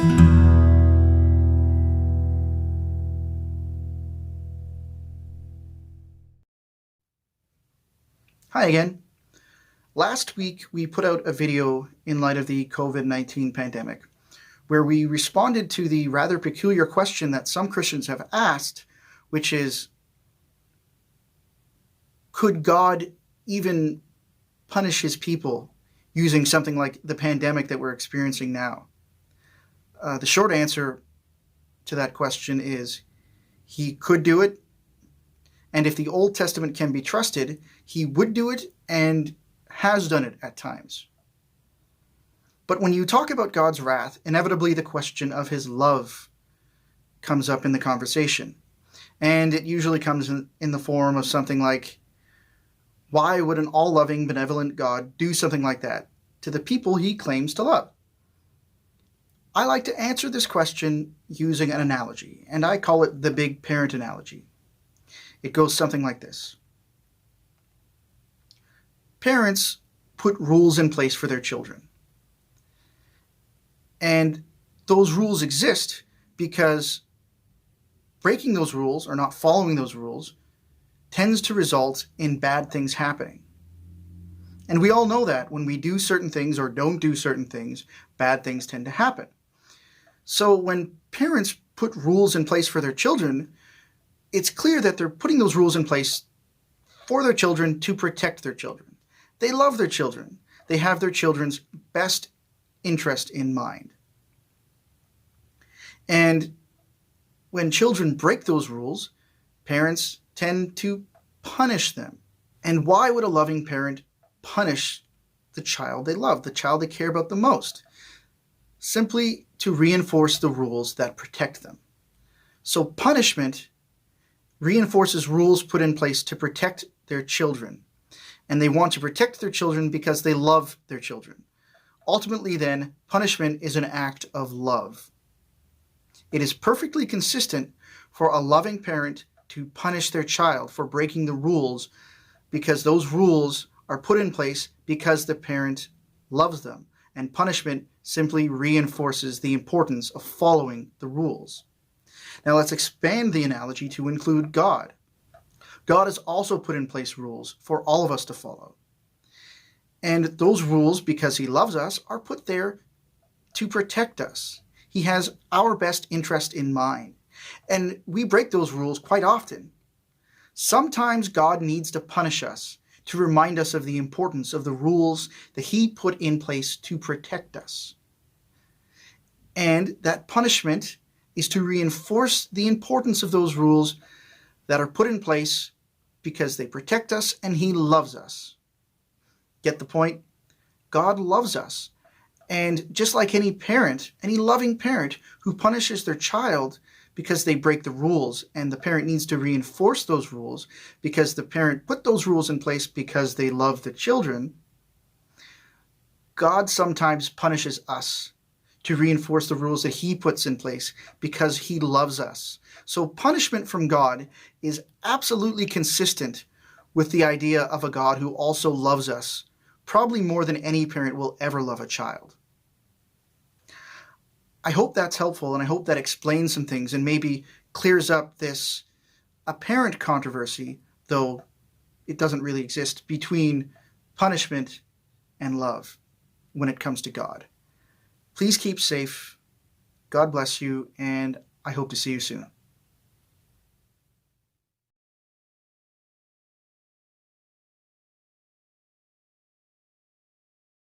Hi again. Last week, we put out a video in light of the COVID-19 pandemic, where we responded to the rather peculiar question that some Christians have asked, which is, could God even punish his people using something like the pandemic that we're experiencing now? The short answer to that question is, he could do it, and if the Old Testament can be trusted, he would do it and has done it at times. But when you talk about God's wrath, inevitably the question of his love comes up in the conversation. And it usually comes in the form of something like, why would an all-loving, benevolent God do something like that to the people he claims to love? I like to answer this question using an analogy, and I call it the big parent analogy. It goes something like this. Parents put rules in place for their children. And those rules exist because breaking those rules or not following those rules tends to result in bad things happening. And we all know that when we do certain things or don't do certain things, bad things tend to happen. So when parents put rules in place for their children, it's clear that they're putting those rules in place for their children to protect their children. They love their children. They have their children's best interest in mind. And when children break those rules, parents tend to punish them. And why would a loving parent punish the child they love, the child they care about the most? Simply to reinforce the rules that protect them. So punishment reinforces rules put in place to protect their children. And they want to protect their children because they love their children. Ultimately, then, punishment is an act of love. It is perfectly consistent for a loving parent to punish their child for breaking the rules because those rules are put in place because the parent loves them. And punishment simply reinforces the importance of following the rules. Now let's expand the analogy to include God. God has also put in place rules for all of us to follow. And those rules, because he loves us, are put there to protect us. He has our best interest in mind. And we break those rules quite often. Sometimes God needs to punish us to remind us of the importance of the rules that he put in place to protect us. And that punishment is to reinforce the importance of those rules that are put in place because they protect us and he loves us. Get the point? God loves us. And just like any parent, any loving parent who punishes their child because they break the rules, and the parent needs to reinforce those rules because the parent put those rules in place because they love the children, God sometimes punishes us to reinforce the rules that he puts in place because he loves us. So punishment from God is absolutely consistent with the idea of a God who also loves us, probably more than any parent will ever love a child. I hope that's helpful, and I hope that explains some things and maybe clears up this apparent controversy, though it doesn't really exist, between punishment and love when it comes to God. Please keep safe. God bless you, and I hope to see you soon.